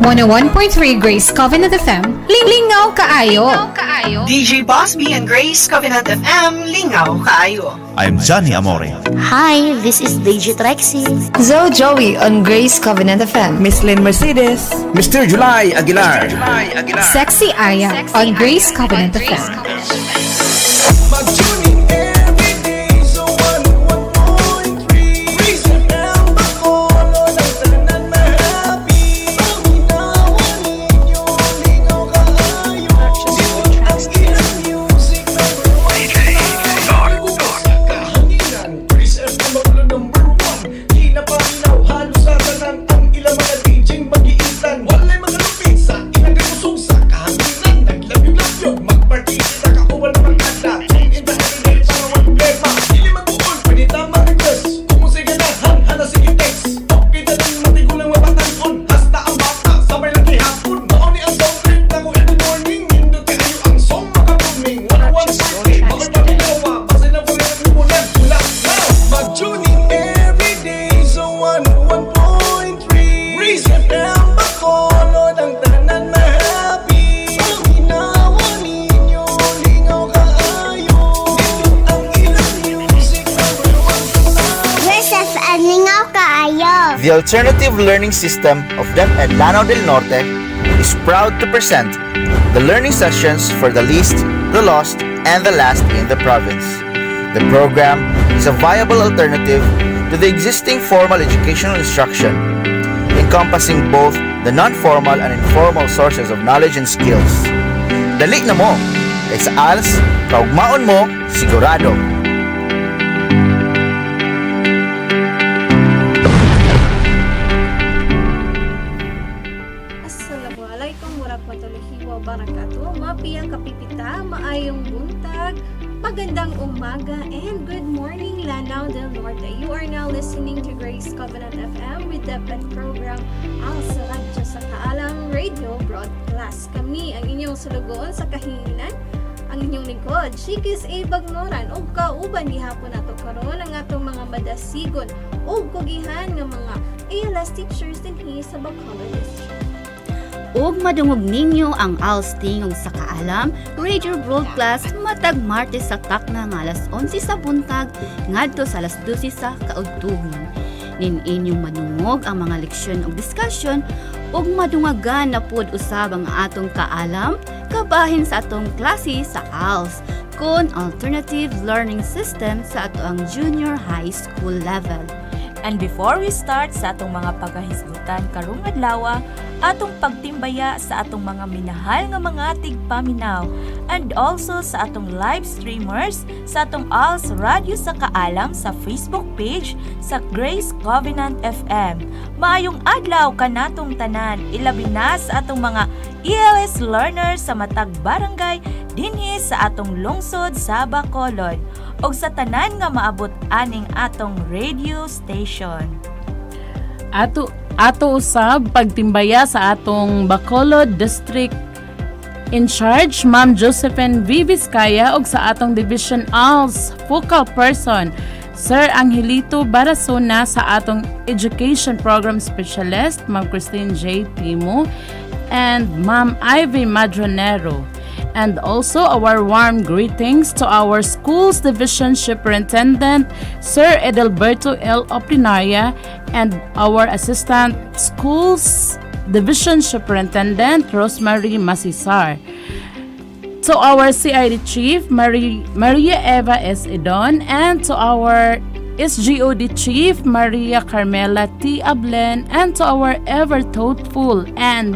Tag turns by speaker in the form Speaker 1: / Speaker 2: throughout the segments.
Speaker 1: 101.3 Grace Covenant FM, Lingaw Kaayo.
Speaker 2: DJ Boss B and Grace Covenant FM, Lingaw Kaayo.
Speaker 3: I'm Johnny Amore.
Speaker 4: Hi, this is DJ Trexie.
Speaker 1: Zoe Joey on Grace Covenant FM.
Speaker 5: Miss Lynn Mercedes.
Speaker 6: Mr. July Aguilar.
Speaker 1: Sexy Aya on Grace Covenant FM.
Speaker 6: The alternative learning system of DEP and Lanao del Norte is proud to present the learning sessions for the least, the lost, and the last in the province. The program is a viable alternative to the existing formal educational instruction, encompassing both the non-formal and informal sources of knowledge and skills. Dali na mo! Kay sa ALS, kaugmaon mo, sigurado!
Speaker 7: Mapiyang kapipita, maayong buntag, magandang umaga, and good morning, Lanao del Norte. You are now listening to Grace Covenant FM with the pet program Als sa Kaalam Radio Broadcast. Kami ang inyong sulugoon sa kahinginan, ang inyong lingkod, Shikis A. Bagnoran, o kauban gihapon nato karon ang atong mga madasigon o kugihan ng mga ALS teachers dinhi sa Bacolod District.
Speaker 4: Ug madungog ninyo ang Als tingog sa Kaalam Radio Broadcast matag Martes sa takna nga alas 11 sa buntag ngadto sa alas 12 sa kaudtugon. Nin inyong madungog ang mga leksyon ug diskusyon ug madungagan na pod usab ang atong kaalam kabahin sa atong klase sa Als kon alternative learning system sa atong junior high school level.
Speaker 8: And before we start sa atong mga pagkahisgutan karong adlaw, atong pagtimbaya sa atong mga minahal nga mga tigpaminaw and also sa atong live streamers sa atong Als Radio sa Kaalam sa Facebook page sa Grace Covenant FM. Maayong adlaw kanatong tanan, ilabi na sa atong mga ELS learners sa matag barangay dinhi sa atong lungsod sa Bacolod og sa tanan nga maabot aning atong radio station.
Speaker 9: Ato usab pagtimbaya sa atong Bacolod District in charge Ma'am Josephine V. Vizcaya og sa atong Division Als Focal Person Sir Angelito Barasona, sa atong Education Program Specialist Ma'am Christine J. Timo and Ma'am Ivy Madronero. And also our warm greetings to our Schools Division Superintendent Sir Edelberto L. Oplinaria and our Assistant Schools Division Superintendent Rosemary Masisar. To our CID Chief Maria Eva S. Idon and to our SGOD Chief Maria Carmela T. Ablen and to our ever thoughtful and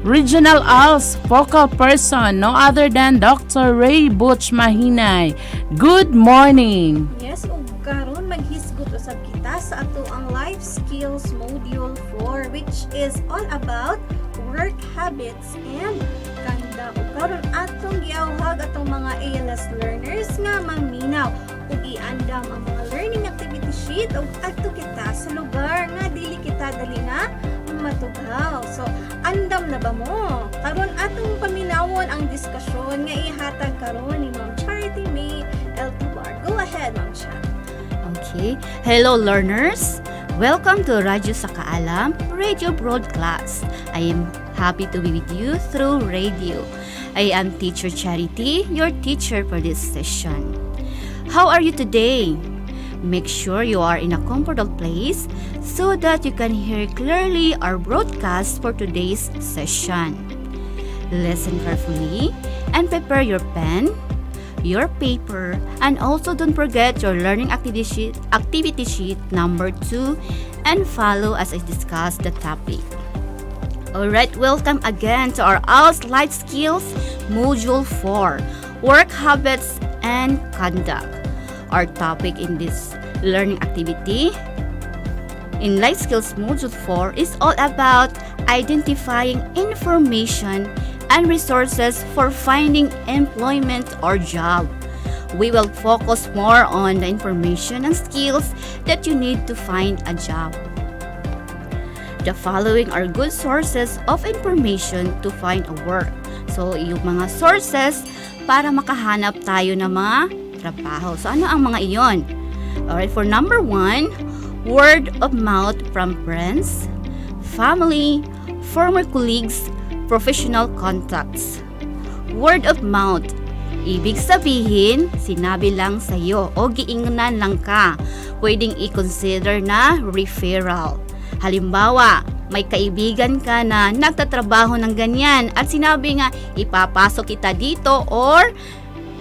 Speaker 9: Regional Als Focal Person, no other than Dr. Ray Butch Mahinay. Good morning!
Speaker 7: Yes, ug karon maghisgot usab kita sa ato ang Life Skills Module 4, which is all about work habits and kanda. Ug karon atong giawhag atong mga ALS learners nga maminaw ug iandam ang mga learning activity sheet ug adto kita sa lugar nga dili kita dali nga matugaw. So, andam na ba mo? Karon atong paminawon ang diskusyon nga ihatag karon ni Ma'am Charity May L. Tubar. Go ahead, Ma'am Cha.
Speaker 4: Okay. Hello learners. Welcome to Radyo sa Kaalam, Radio Broadcast. I am happy to be with you through radio. I am Teacher Charity, your teacher for this session. How are you today? Make sure you are in a comfortable place so that you can hear clearly our broadcast for today's session. Listen carefully and prepare your pen, your paper, and also don't forget your learning activity sheet number 2 and follow as I discuss the topic. Alright, welcome again to our Als Life Skills Module 4, Work Habits and Conduct. Our topic in this learning activity in Life Skills Module 4 is all about identifying information and resources for finding employment or job. We will focus more on the information and skills that you need to find a job. The following are good sources of information to find a work. So, yung mga sources para makahanap tayo ng mga trabaho. So, ano ang mga iyon? Alright, for number 1, word of mouth from friends, family, former colleagues, professional contacts. Word of mouth. Ibig sabihin, sinabi lang sa'yo o giingnan lang ka. Pwedeng i-consider na referral. Halimbawa, may kaibigan ka na nagtatrabaho ng ganyan at sinabi nga, ipapasok kita dito or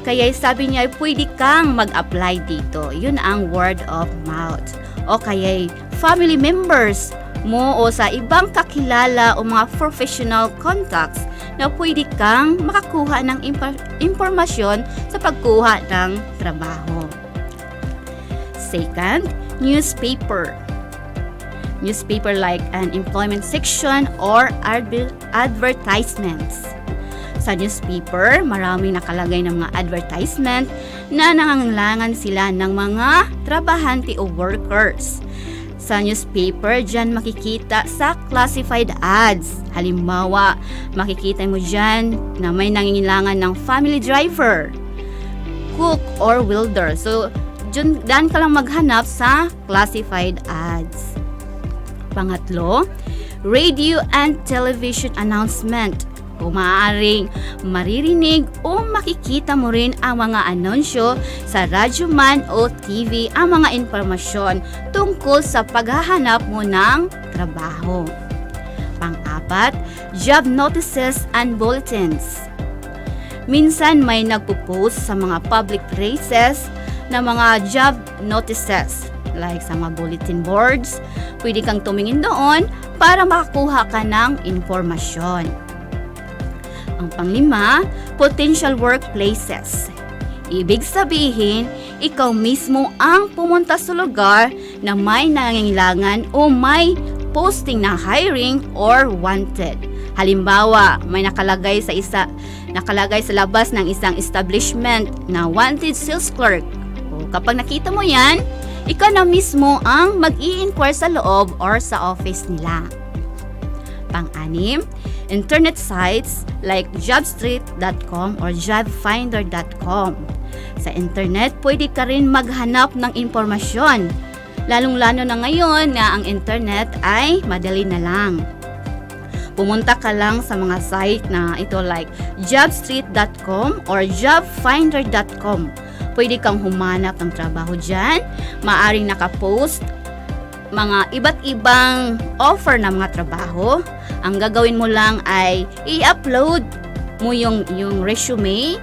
Speaker 4: kaya sabi niya, pwede kang mag-apply dito. Yun ang word of mouth. O kaya family members mo o sa ibang kakilala o mga professional contacts na pwede kang makakuha ng impormasyon sa pagkuha ng trabaho. Second, newspaper. Newspaper like an employment section or advertisements. Sa newspaper, maraming nakalagay ng mga advertisement na nangangailangan sila ng mga trabahante o workers. Sa newspaper, dyan makikita sa classified ads. Halimbawa, makikita mo dyan na may nangangailangan ng family driver, cook, or welder. So, dyan ka lang maghanap sa classified ads. Pangatlo, radio and television announcement. Kung maaaring maririnig o makikita mo rin ang mga anunsyo sa radyo man o TV ang mga impormasyon tungkol sa paghahanap mo ng trabaho. Pang-apat, job notices and bulletins. Minsan may nagpo-post sa mga public places na mga job notices like sa mga bulletin boards. Pwede kang tumingin doon para makakuha ka ng informasyon. Ang panglima, potential workplaces. Ibig sabihin, ikaw mismo ang pumunta sa lugar na may nangangailangan o may posting na hiring or wanted. Halimbawa, may nakalagay sa labas ng isang establishment na wanted sales clerk. O kapag nakita mo yan, ikaw na mismo ang mag-i-inquire sa loob or sa office nila. Pang-anim, internet sites like jobstreet.com or jobfinder.com. Sa internet, pwede ka rin maghanap ng impormasyon. Lalong-lalo na ngayon na ang internet ay madali na lang. Pumunta ka lang sa mga site na ito like jobstreet.com or jobfinder.com. Pwede kang humanap ng trabaho dyan. Maaring nakapost mga iba't ibang offer ng mga trabaho. Ang gagawin mo lang ay i-upload mo yung resume,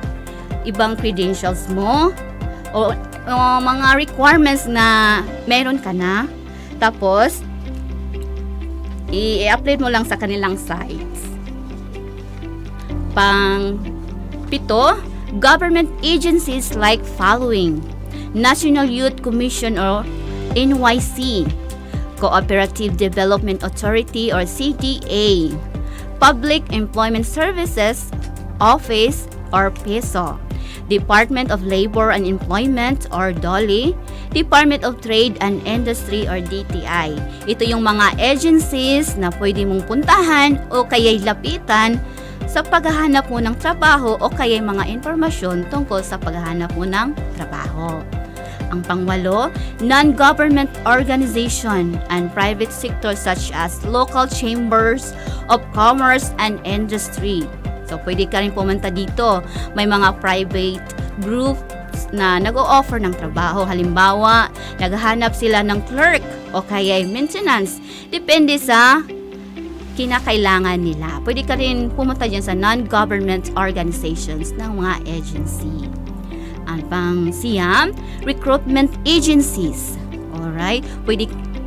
Speaker 4: ibang credentials mo, o mga requirements na meron ka na. Tapos, i-upload mo lang sa kanilang sites. Pang-pito, government agencies like following: National Youth Commission or NYC, Cooperative Development Authority or CDA, Public Employment Services Office or PESO, Department of Labor and Employment or DOLE, Department of Trade and Industry or DTI. Ito yung mga agencies na pwede mong puntahan o kaya'y lapitan sa paghahanap mo ng trabaho o kaya'y mga informasyon tungkol sa paghahanap mo ng trabaho. Ang pangwalo, non-government organization and private sector such as local chambers of commerce and industry. So, pwede ka rin pumunta dito. May mga private groups na nag-o-offer ng trabaho. Halimbawa, naghahanap sila ng clerk o kaya maintenance. Depende sa kinakailangan nila. Pwede ka rin pumunta dyan sa non-government organizations ng mga agency. Ang pang-siyam, recruitment agencies. Alright?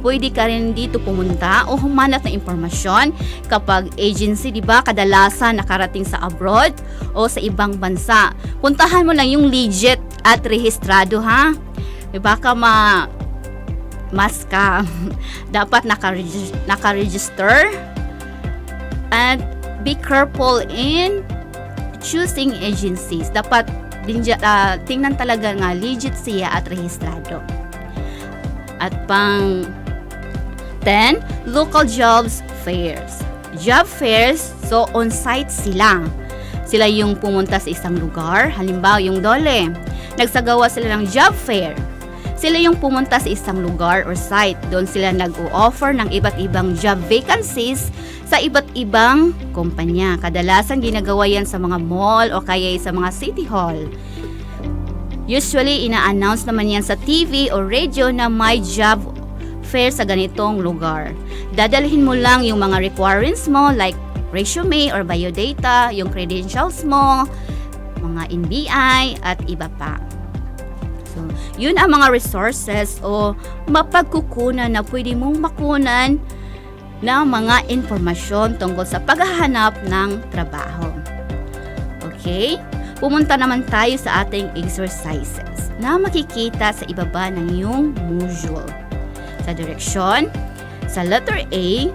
Speaker 4: Pwede ka rin dito pumunta o humanap ng impormasyon kapag agency, di ba, kadalasan nakarating sa abroad o sa ibang bansa. Puntahan mo lang yung legit at rehistrado, ha? Baka mas ka dapat naka-register and be careful in choosing agencies. Dapat tingnan talaga nga legit siya at rehistrado. At pang 10, local jobs fairs. Job fairs, so on-site sila. Sila yung pumunta sa isang lugar, halimbawa yung Dole. Nagsagawa sila ng job fair. Sila yung pumunta sa isang lugar or site. Doon sila nag-o-offer ng iba't ibang job vacancies sa iba't ibang kumpanya. Kadalasan ginagawa yan sa mga mall o kaya sa mga city hall. Usually, ina-announce naman yan sa TV o radio na may job fair sa ganitong lugar. Dadalhin mo lang yung mga requirements mo like resume or biodata, yung credentials mo, mga NBI at iba pa. So, yun ang mga resources o mapagkukunan na pwede mong makunan ng mga informasyon tungkol sa paghahanap ng trabaho. Okay? Pumunta naman tayo sa ating exercises na makikita sa ibaba ng iyong module. Sa direksyon, sa letter A,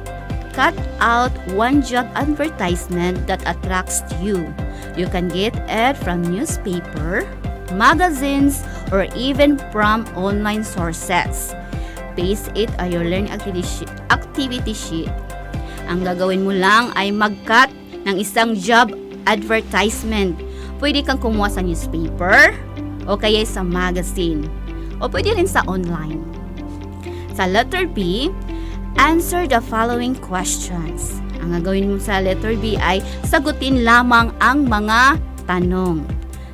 Speaker 4: cut out one job advertisement that attracts you. You can get it from newspaper, magazines, or even from online sources. Paste it on your learning activity sheet. Ang gagawin mo lang ay mag-cut ng isang job advertisement. Pwede kang kumuha sa newspaper o kaya sa magazine o pwede rin sa online. Sa letter B, answer the following questions. Ang gagawin mo sa letter B ay sagutin lamang ang mga tanong.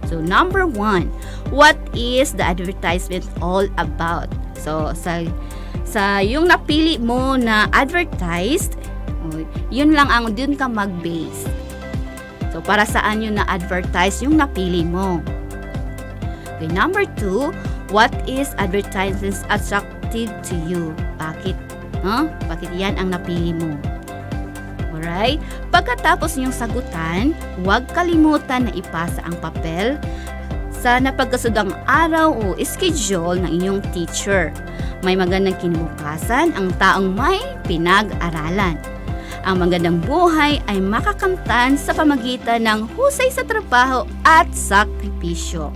Speaker 4: So, number 1, what is the advertisement all about? So, sa yung napili mo na advertised, yun lang ang dun ka mag-base. So, para saan yun na-advertise yung napili mo? Okay, number 2, what is advertisements attractive to you? Bakit? Bakit yan ang napili mo? Alright? Pagkatapos niyong sagutan, huwag kalimutan na ipasa ang papel sa napagkasudang araw o schedule ng inyong teacher. May magandang kinabukasan ang taong may pinag-aralan. Ang magandang buhay ay makakamtan sa pamagitan ng husay sa trabaho at sakripisyo.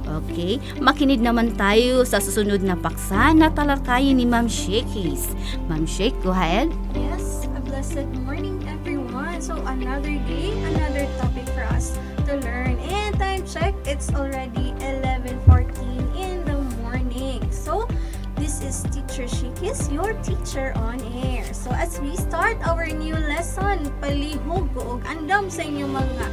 Speaker 4: Okay, makinig naman tayo sa susunod na paksa na talakayin ni Ma'am Shakey's. Ma'am Shake, go ahead.
Speaker 7: Yes, a blessed morning everyone. So another day, another topic for us to learn. And time check, it's already 11:14 in the morning. So this is Teacher Shakey's, your teacher on air. So as we start our new lesson, palihog ko og andam sa inyong mga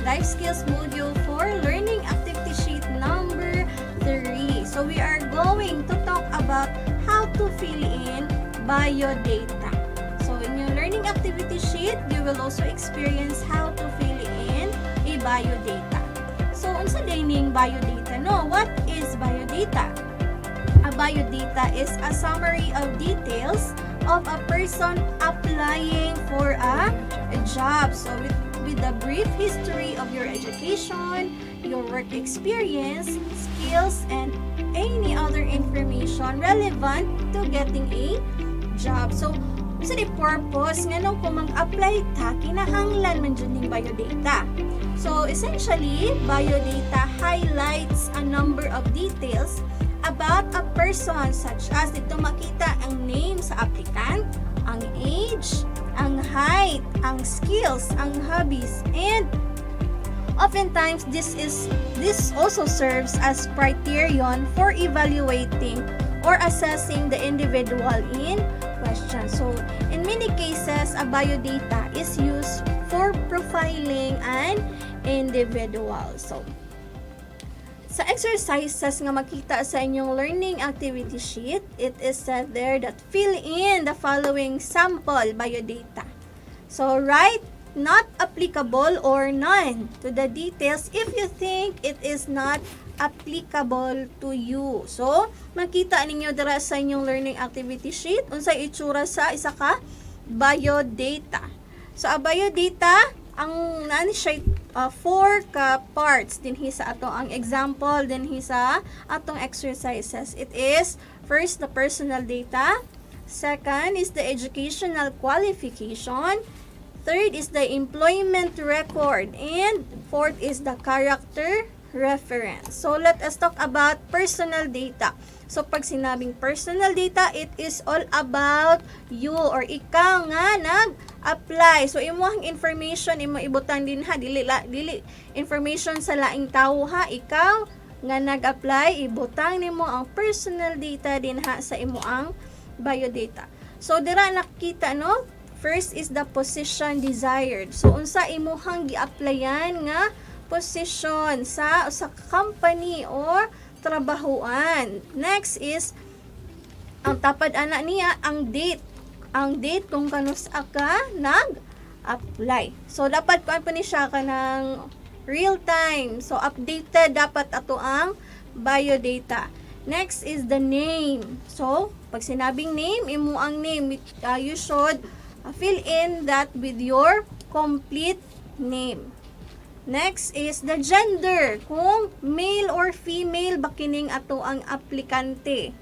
Speaker 7: life skills module for learning activity sheet number 3. So we are going to talk about how to fill in biodata. So in your learning activity sheet, you will also experience how to fill in a biodata. So unsa dining biodata? No, what is biodata? A biodata is a summary of details of a person applying for a job. So with a brief history of your education, your work experience, skills, and any other information relevant to getting a job. So, sa di purpose nga nung kung mag-apply ta, kinahanglan man dyan yung biodata. So, essentially, biodata highlights a number of details about a person such as dito makita ang name sa applicant, ang age, ang height, ang skills, ang hobbies, and Oftentimes, this also serves as criterion for evaluating or assessing the individual in question. So, in many cases, a biodata is used for profiling an individual. So, sa exercises nga makita sa inyong learning activity sheet, it is said there that fill in the following sample biodata. So, write not applicable or none to the details if you think it is not applicable to you. So, makita ninyo dira sa inyong learning activity sheet unsay itsura sa isa ka biodata. So, a biodata ang nani siya 4 ka parts dinhi sa ato ang example dinhi sa atong exercises. It is first the personal data, second is the educational qualification, third is the employment record, and fourth is the character reference. So let us talk about personal data. So pag sinabing personal data, it is all about you or ikaw nga nag-apply. So imong information imo ibutang din ha, dili information sa laing tawo ha, ikaw nga nag-apply ibutang nimo ang personal data din ha sa imo ang biodata. So dira nakita no, first is the position desired. So unsa imong gi-applyan nga position sa company or trabahuan. Next is ang tapad ana niya ang date. Ang date kung kanus ka nag-apply. So dapat kuan pa ni siya kanang real time. So updated dapat ato ang biodata. Next is the name. So pag sinabing name, imo ang name, you should fill in that with your complete name. Next is the gender. Kung male or female ba kining ato ang aplikante.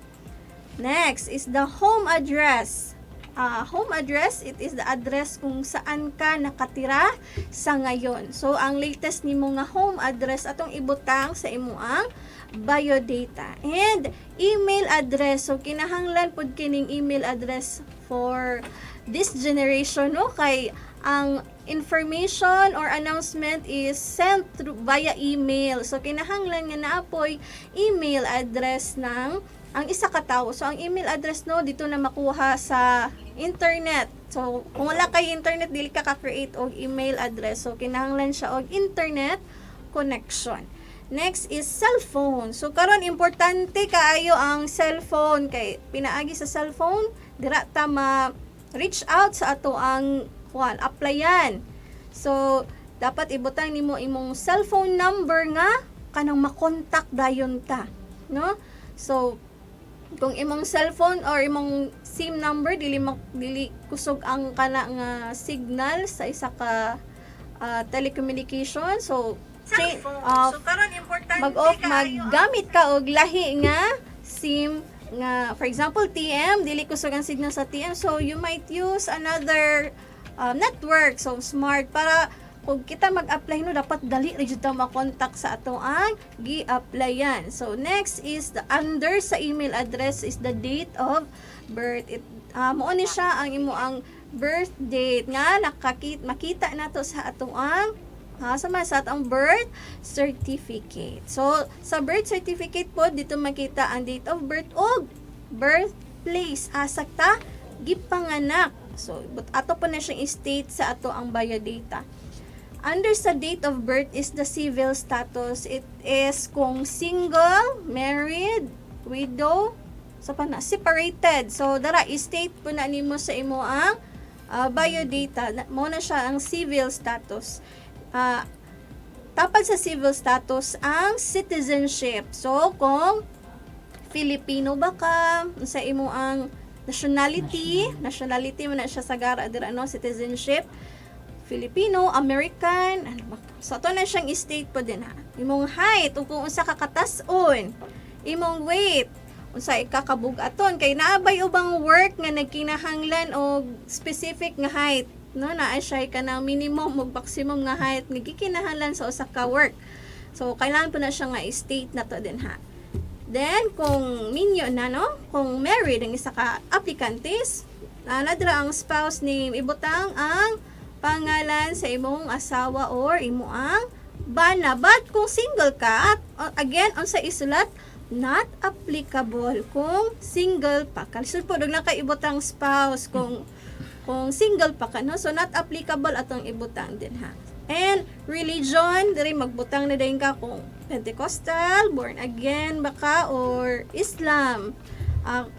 Speaker 7: Next is the home address. Home address, it is the address kung saan ka nakatira sa ngayon. So, ang latest nimo nga home address atong ibutang sa imo ang biodata. And email address. So, kinahanglan pod kining email address for this generation, no? Kay ang information or announcement is sent through via email. So, kinahanglan nga naapoy email address ng ang isa ka tawo. So, ang email address no, dito na makuha sa internet. So, kung wala kay internet, dili ka ka-create og email address. So, kinahanglan siya og internet connection. Next is cellphone. So, karon importante kaayo ang cellphone. Kay pinaagi sa cellphone, dira ta ma-reach out sa ato ang applyan. So, dapat ibutang nimo imong cellphone number nga kanang makontak dayon ta, no? So, kung imong cellphone or imong SIM number dili kusog ang kana nga signal sa isa ka telecommunication. So, karon importante maggamit ka og lahi nga SIM nga, for example, TM, dili kusog ang signal sa TM. So, you might use another network, so smart, para kung kita mag-apply no, dapat dali rin dito makontak sa ato ang gi-applyan. So next is the under sa email address is the date of birth. Mo ni siya ang imo ang birth date nga makita nato sa ato ang sa atong birth certificate. So sa birth certificate po dito makita ang date of birth o birthplace asa ta gipanganak. So, ato po na siyang state sa ato ang biodata. Under sa date of birth is the civil status. It is kung single, married, widow, separated. So, dara, state po na nimo sa imo ang biodata. Mo na siya ang civil status. Tapad sa civil status ang citizenship. So, kung Filipino ba ka, sa imo ang nationality mo na siya sa gara dira no, citizenship, Filipino, American, ano ba? So ato na siyang state po din ha. Imong height ug kung unsa ka katason, imong weight, unsa ikakabugaton kay naabay ubang work nga nagkinahanglan og specific nga height, no, naa siya kanang minimum ug maximum nga height nga gikinahanglan sa usa ka work. So kailangan po na siya nga state na to din ha. Then, kung minyo na, no? Kung married ang isa ka applicantes, nadra ang spouse name, ibutang ang pangalan sa imong asawa or imo ang bana. But kung single ka, again, unsa isulat? Not applicable kung single pa ka. Lisod po, na kaibutang spouse kung single pa ka, no? So, not applicable atong ibutang din, ha? And religion, diri magbutang na din ka kung Pentecostal, born again baka, or Islam,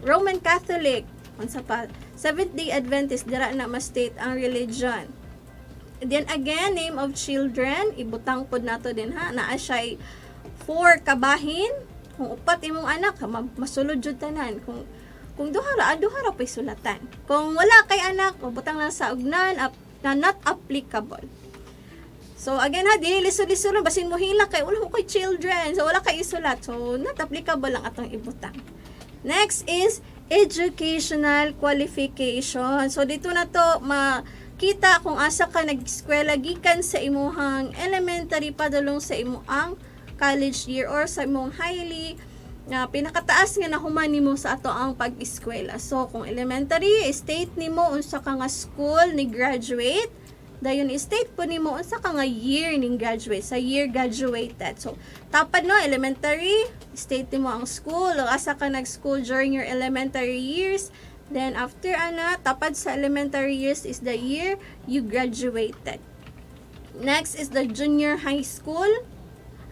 Speaker 7: Roman Catholic, unsa pa, Seventh-day Adventist, dira na ma-state ang religion. Then again, name of children, ibutang pod nato din, ha? Naa siya'y 4 kabahin, kung upat imong anak, masulod jud tanan. Kung duha ra pay sulatan. Kung wala kay anak, butang lang sa ugnan na not applicable. So again, ha, dili lisod-lisod basin mo hila kay wala ko kay children. So wala kay isulat. So not applicable lang atong ibutang. Next is educational qualification. So dito na to makita kung asa ka nag-eskwela gikan sa imuhang elementary padulong sa imuang college year or sa imong highly pinakataas nga nahuman nimo sa ato ang pag-eskwela. So kung elementary, state nimo unsa ka nga school ni graduate, dayon state po nimo unsa ka nga year ning graduate, sa year graduated. So tapad no, elementary, state nimo ang school, o asa ka nag-school during your elementary years. Then after tapad sa elementary years is the year you graduated. Next is the junior high school.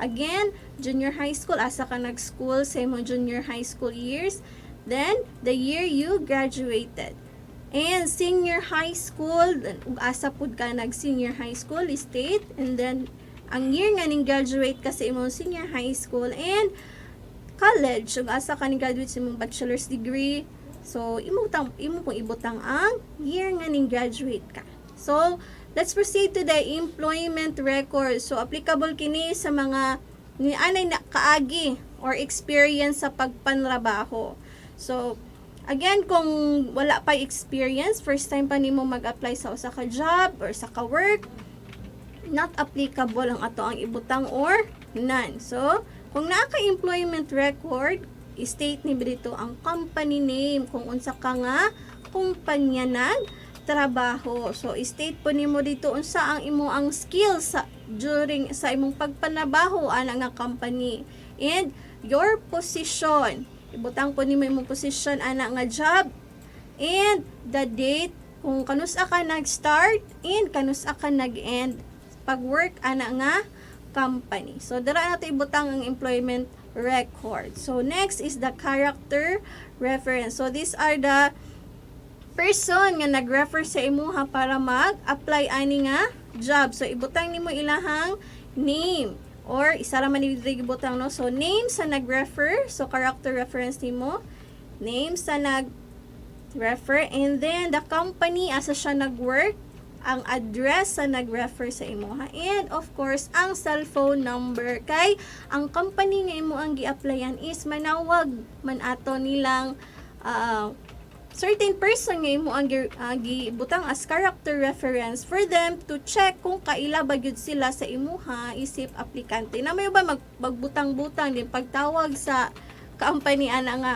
Speaker 7: Again, junior high school, asa ka nag-school sa imong junior high school years. Then, the year you graduated. And senior high school, asa pud ka nag-senior high school, state. And then, ang year nga ning graduate ka sa imong senior high school. And college, asa ka ning graduate sa imong bachelor's degree. So, imo pong ibutang ang year nga ning graduate ka. So, let's proceed to the employment record. So, applicable kini sa mga ni anay na kaagi or experience sa pagpanrabaho. So, again, kung wala pa experience, first time pa nimo mag-apply sa usa ka job or sa ka work, not applicable ang ato ang ibutang or none. So, kung naa ka employment record, state ni dito ang company name kung unsa ka nga kumpanya nag trabaho. So, state po nimo dito unsa ang imo ang skills during sa imong pagpanabaho ana nga company. And your position. Ibutang po nimo imong position ana nga job. And the date kung kanusa ka nag-start and kanusa ka nag-end pag-work ana nga company. So, dara nato ibutang ang employment record. So, next is the character reference. So, these are the person nga nag-refer sa imuha para mag-apply ani nga job. So, ibutang nimo ilahang name or isa ra man ibutang, no? So, name sa nag-refer. So, character reference nimo. Name sa nag-refer. And then, the company asa siya nag-work. Ang address sa nag-refer sa imuha. And, of course, ang cellphone number. Kay, ang company nga imo ang gi-applyan is manawag man ato nilang certain person nga imo ang gibutang as character reference for them to check kung kaila ba gyud sila sa imuha isip aplikante. Na may ba magbutang-butang din pagtawag sa company ana nga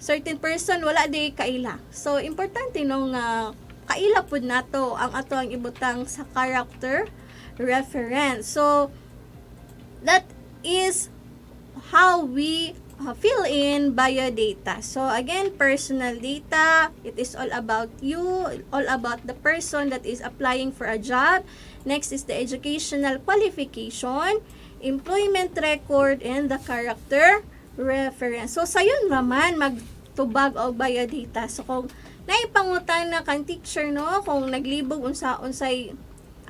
Speaker 7: certain person wala di kaila. So importante nung kaila pud nato ang ato ang ibutang sa character reference. So that is how we fill in biodata. So again, personal data, it is all about you, all about the person that is applying for a job. Next is the educational qualification, employment record, and the character reference. So sayon raman magtubag og biodata. So kung naipangutan na kan teacher, no, kung naglibog unsay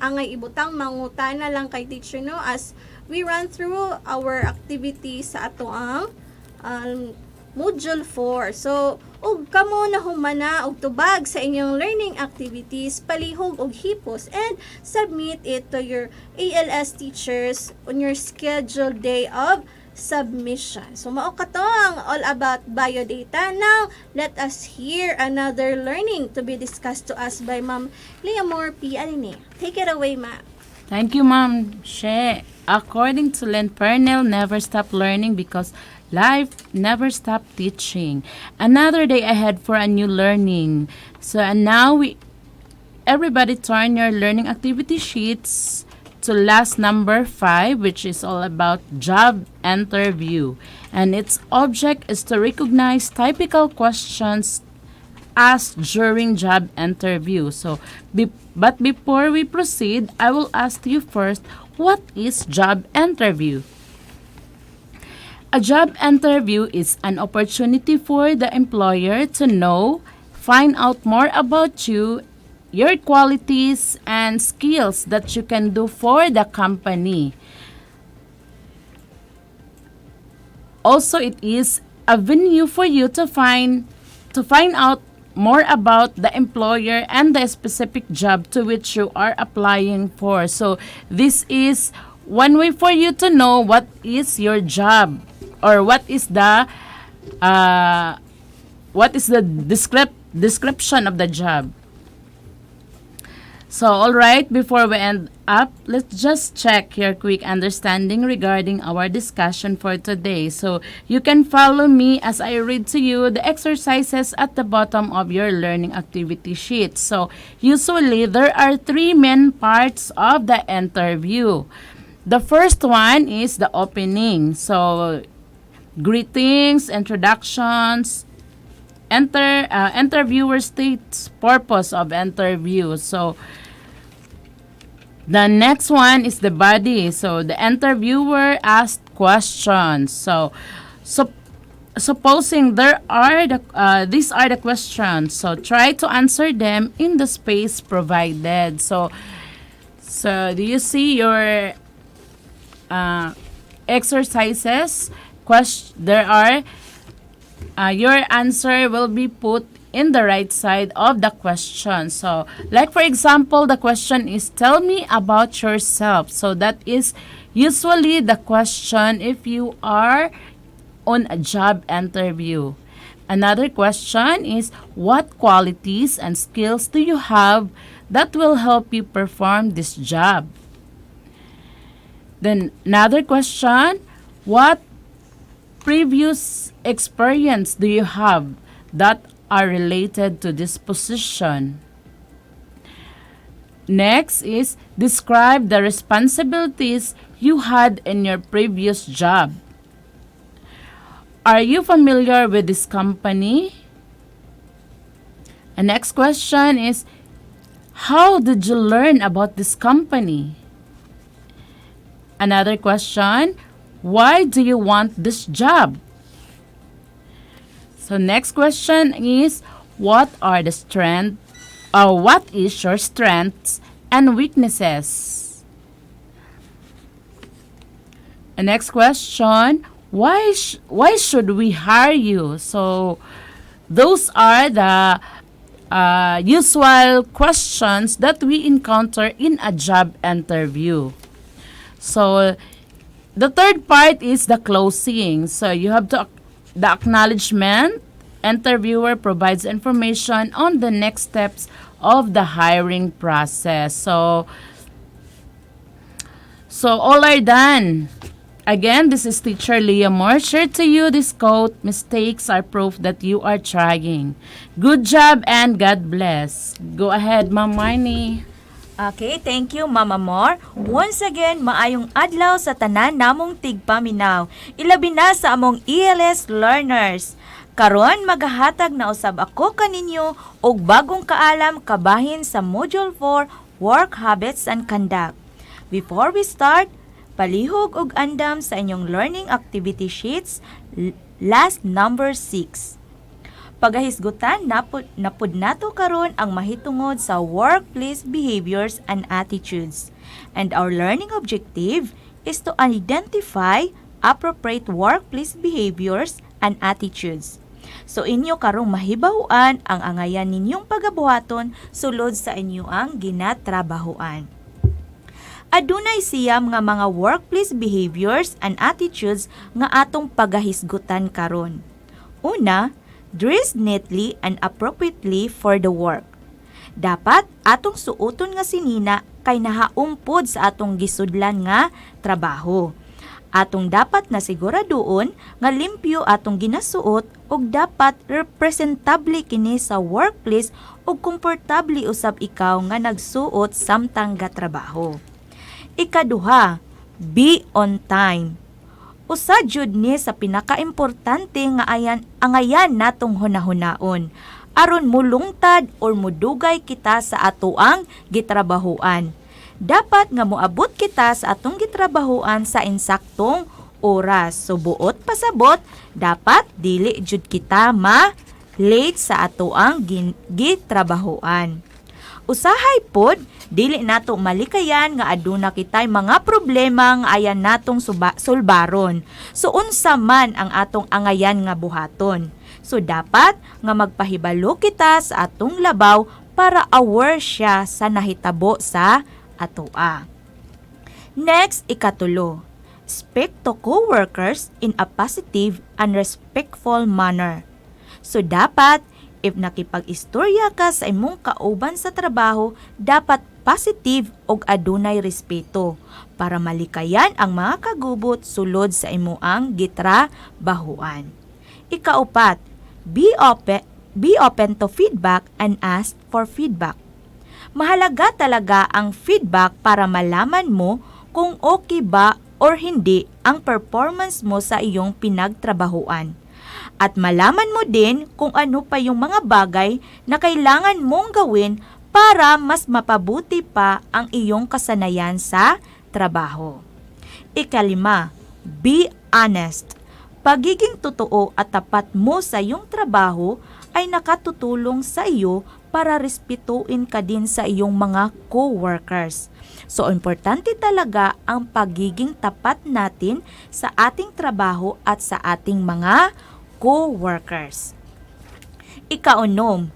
Speaker 7: angay ibutang mangutana lang kay teacher, no, as we run through our activities sa ato ang Module 4. So, ug kamo na humana og tubag sa inyong learning activities, palihog og hipos, and submit it to your ALS teachers on your scheduled day of submission. So, mao katong all about biodata. Now, let us hear another learning to be discussed to us by Ma'am Leamor P. Aline. Take it away, ma'am.
Speaker 9: Thank you, Ma'am She. According to Len Pernell, never stop learning because life never stop teaching. Another day ahead for a new learning. So, and now everybody turn your learning activity sheets to last number 5, which is all about job interview. And its object is to recognize typical questions asked during job interview. So, but before we proceed, I will ask you first, what is job interview? A job interview is an opportunity for the employer to know, find out more about you, your qualities and skills that you can do for the company. Also, it is a venue for you to find out more about the employer and the specific job to which you are applying for. So, this is one way for you to know what is your job, or what is the description of the job. So, all right, before we end up, let's just check your quick understanding regarding our discussion for today. So, you can follow me as I read to you the exercises at the bottom of your learning activity sheet. So, usually, there are 3 main parts of the interview. The first one is the opening. So, greetings, introductions, interviewer states purpose of interview. So, the next one is the body. So, the interviewer asked questions. So supposing these are the questions. So, try to answer them in the space provided. So do you see your exercises? There are your answer will be put in the right side of the question. So, like for example, the question is, tell me about yourself. So, that is usually the question if you are on a job interview. Another question is, what qualities and skills do you have that will help you perform this job? Then, another question, what previous experience do you have that are related to this position? Next is, describe the responsibilities you had in your previous job. Are you familiar with this company? The next question is, how did you learn about this company? Another question, why do you want this job? So, next question is, what is your strengths and weaknesses? The next question, why should we hire you? So, those are the usual questions that we encounter in a job interview. So, the third part is the closing. So, you have the acknowledgement. Interviewer provides information on the next steps of the hiring process. So all are done. Again, this is Teacher Leah Moore. Share to you this quote, mistakes are proof that you are trying. Good job and God bless. Go ahead, Ma'am Marnie.
Speaker 8: Okay, thank you, Mama Moore. Once again, maayong adlaw sa tanan namong tigpaminaw. Ilabi na sa among ELS learners. Karon magahatag na usab ako kaninyo og bagong kaalam kabahin sa Module 4, Work Habits and Conduct. Before we start, palihog og andam sa inyong learning activity sheets, last number 6. Pagahisgutan napud nato karon ang mahitungod sa workplace behaviors and attitudes. And our learning objective is to identify appropriate workplace behaviors and attitudes. So inyo karong mahibaw-an ang angayan ninyong pagabuhaton sulod sa inyo ang ginatrabahoan. Adunay siyam nga mga workplace behaviors and attitudes nga atong pagahisgutan karon. Una, dress neatly and appropriately for the work. Dapat atong suoton nga sinina kay nahaumpod sa atong gisudlan nga trabaho. Atong dapat na siguraduon nga limpyo atong ginasuot ug dapat representable kini sa workplace ug komportable usab ikaw nga nagsuot samtang gatrabaho. Ikaduha, be on time. Usa jud ni sa pinakaimportante nga angayan natong hunahunaon aron mulungtad or mudugay kita sa atoang gitrabahuan. Dapat nga moabot kita sa atong gitrabahuan sa insaktong oras. So buot pasabot, dapat dili jud kita late sa atoang gitrabahuan. Usahay pod, dili nato malikayan nga aduna kitay mga problema nga ayan natong sulbaron. So unsa man ang atong angayan nga buhaton. So dapat nga magpahibalo kita sa atong labaw para aware siya sa nahitabo sa atoa. Next, ikatulo. Speak to co-workers in a positive and respectful manner. So dapat, if nakipag-istorya ka sa imong kauban sa trabaho, dapat positive og adunay respeto para malikayan ang mga kagubot sulod sa imuang gitrabahuan. Ikaupat, be open to feedback and ask for feedback. Mahalaga talaga ang feedback para malaman mo kung okay ba or hindi ang performance mo sa iyong pinagtrabahuan. At malaman mo din kung ano pa yung mga bagay na kailangan mong gawin para mas mapabuti pa ang iyong kasanayan sa trabaho. Ikalima, be honest. Pagiging totoo at tapat mo sa iyong trabaho ay nakatutulong sa iyo para respetuin ka din sa iyong mga co-workers. So, importante talaga ang pagiging tapat natin sa ating trabaho at sa ating mga co-workers. Ikaunom,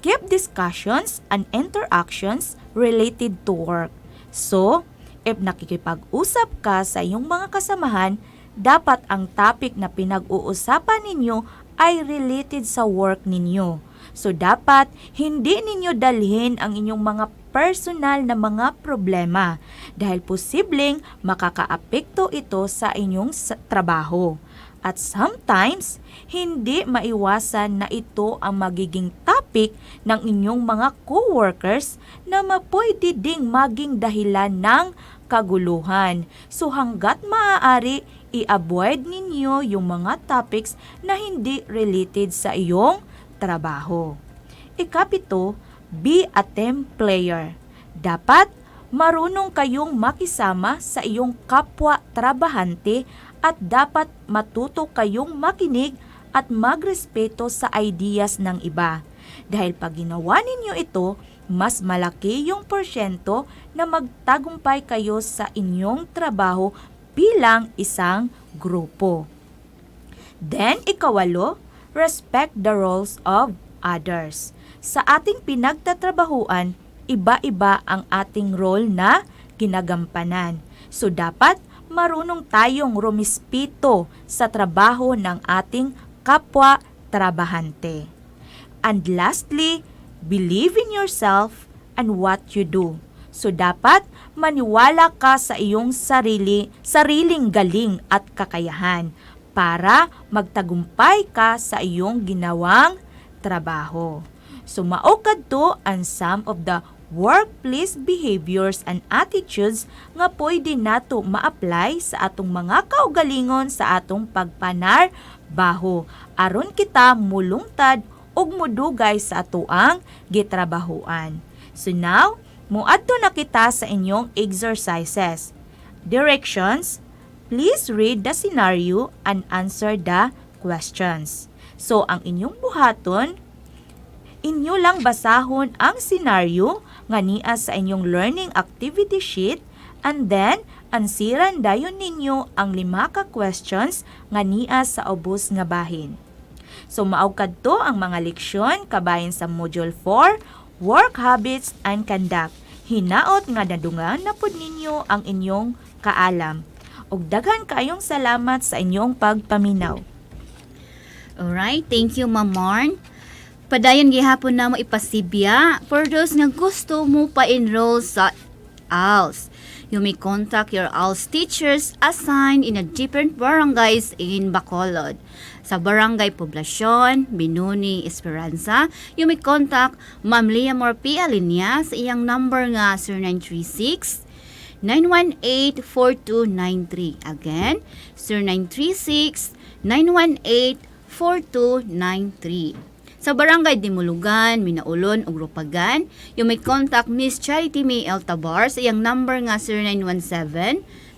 Speaker 8: keep discussions and interactions related to work. So, if nakikipag-usap ka sa iyong mga kasamahan, dapat ang topic na pinag-uusapan ninyo ay related sa work ninyo. So, dapat hindi ninyo dalhin ang inyong mga personal na mga problema dahil posibleng makakaapekto ito sa inyong trabaho. At sometimes, hindi maiwasan na ito ang magiging topic ng inyong mga co-workers na mapwede ding maging dahilan ng kaguluhan. So hanggat maaari, i-avoid ninyo yung mga topics na hindi related sa iyong trabaho. Ikapito, be a team player. Dapat marunong kayong makisama sa iyong kapwa trabahante at dapat matuto kayong makinig at magrespeto sa ideas ng iba. Dahil pag ginawa ninyo ito, mas malaki yung porsyento na magtagumpay kayo sa inyong trabaho bilang isang grupo. Then, ikawalo, respect the roles of others. Sa ating pinagtatrabahuan, iba-iba ang ating role na ginagampanan. So, dapat marunong tayong rumispito sa trabaho ng ating kapwa trabahante. And lastly, believe in yourself and what you do. So dapat maniwala ka sa iyong sariling galing at kakayahan para magtagumpay ka sa iyong ginawang trabaho. So maukad to ang some of the workplace behaviors and attitudes nga pwede nato ma-apply sa atong mga kaugalingon sa atong pagpanarbaho aron kita mulungtad ug mudugay sa atoang gitrabahuan. So now, muadto na kita sa inyong exercises. Directions, please read the scenario and answer the questions. So ang inyong buhaton, inyo lang basahon ang scenario nga niya sa inyong learning activity sheet and then ansiran dayon ninyo ang 5 ka questions nga niya sa ubos nga bahin. So maugkad to ang mga leksyon kabahin sa Module 4, Work Habits and Conduct. Hinaot nga nadungan na pod ninyo ang inyong kaalam. Ug daghan kayong salamat sa inyong pagpaminaw.
Speaker 4: Alright, thank you Ma'am Marn. Padayon gihapon na mo ipasibya for those nga gusto mo pa-enroll sa ALS. You may contact your ALS teachers assigned in a different barangays in Bacolod. Sa Barangay Poblasyon, Binuni, Esperanza, you may contact Ma'am Leah Morpia Linya sa iyang number nga 0936 0936-918-4293. Again, 0936-918-4293. Sa Barangay Dimulugan, Minaulon ug Rupagan, you may contact Miss Charity May L. Tabar sa iyang number nga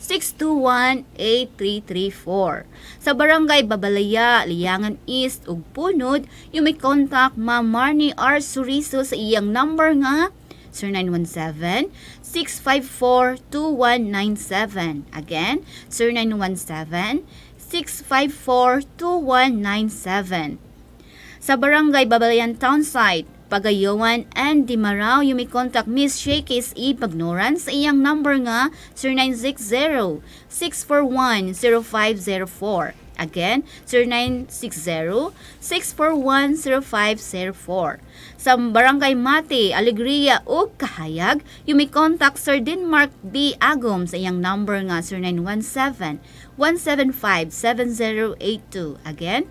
Speaker 4: 0917-621-8334. Sa Barangay Babalaya, Liangan East ug Punod, you may contact Ma'am Marnie R. Suriso sa iyang number nga 0917-654-2197. Again, 0917-654-2197. Sa Barangay Babalayan Townsite, Pagayawan and Dimaraw, you may contact Miss Shakis E. Pagnoran sa iyang number nga 0960-641-0504. Again, 0960-641-0504. Sa Barangay Mate, Alegria ug Kahayag, you may contact Sir Denmark B. Agom sa iyang number nga 0917-175-7082. Again,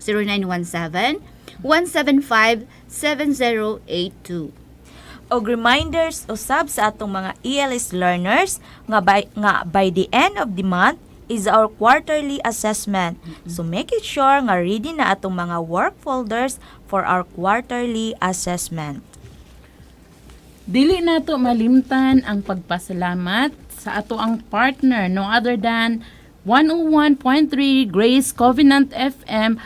Speaker 4: 0917-175-7082.
Speaker 8: Og reminders usab sa atong mga ELS learners nga by the end of the month is our quarterly assessment. So make it sure nga ready na atong mga work folders for our quarterly assessment.
Speaker 9: Dili nato malimtan ang pagpasalamat sa ato ang partner no other than 101.3 Grace Covenant FM,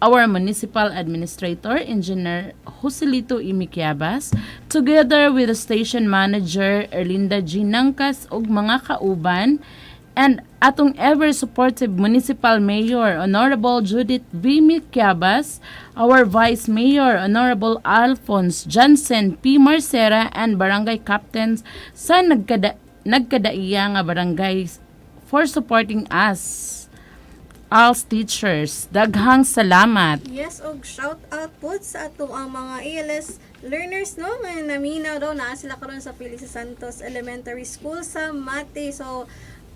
Speaker 9: our municipal administrator, Engineer Joselito Imiquiabas, together with the station manager, Erlinda G. Nangkas, ug mga kauban, and atong ever-supportive municipal mayor, Honorable Judith V. Miquiabas, our vice mayor, Honorable Alphonse Jansen P. Marcera, and barangay captains sa nagkadaiya nga barangay for supporting us. Als teachers, daghang salamat.
Speaker 7: Yes, og shout out po sa ato ang mga ALS learners, no? Nga naminaw daw na sila karon sa Felicia Santos Elementary School sa Mate. So,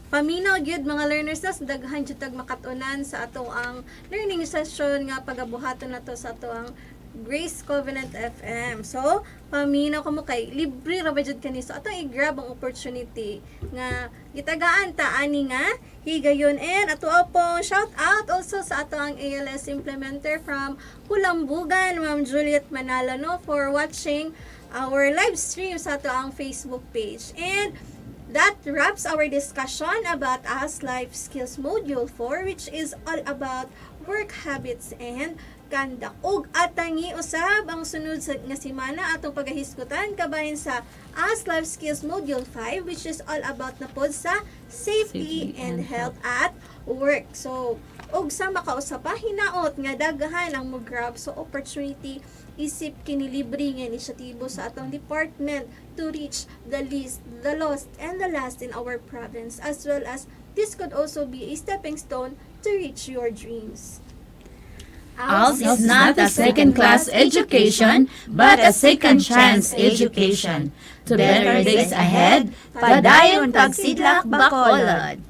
Speaker 7: paminaw gyud mga learners na sa daghan jud tag makatunan sa ato ang learning session nga pagabuhaton nato sa ato ang Grace Covenant FM. So, paminaw ko mo kay libre ra ba jud kani, so atong i-grab ang opportunity nga gitagaan ta ani nga higayon. And ato po shout out also sa ato ang ALS implementer from Kulambugan, Ma'am Juliet Manalo, no, for watching our live stream sa ato ang Facebook page. And that wraps our discussion about Als Life Skills Module 4, which is all about work habits and kanda. Og atangi usab ang sunod sa nga semana atong pagahisgutan kabahin sa Als Life Skills Module 5, which is all about na pod sa safety and health at work. So, og sa makausapa hinaot nga daghan ang mo-grab so opportunity isip kini libre nga inisyatibo sa atong department to reach the least, the lost, and the last in our province, as well as this could also be a stepping stone to reach your dreams.
Speaker 4: Als is not a second-class education, but a second-chance education. To better days ahead, padayon pagsidlak Bacolod.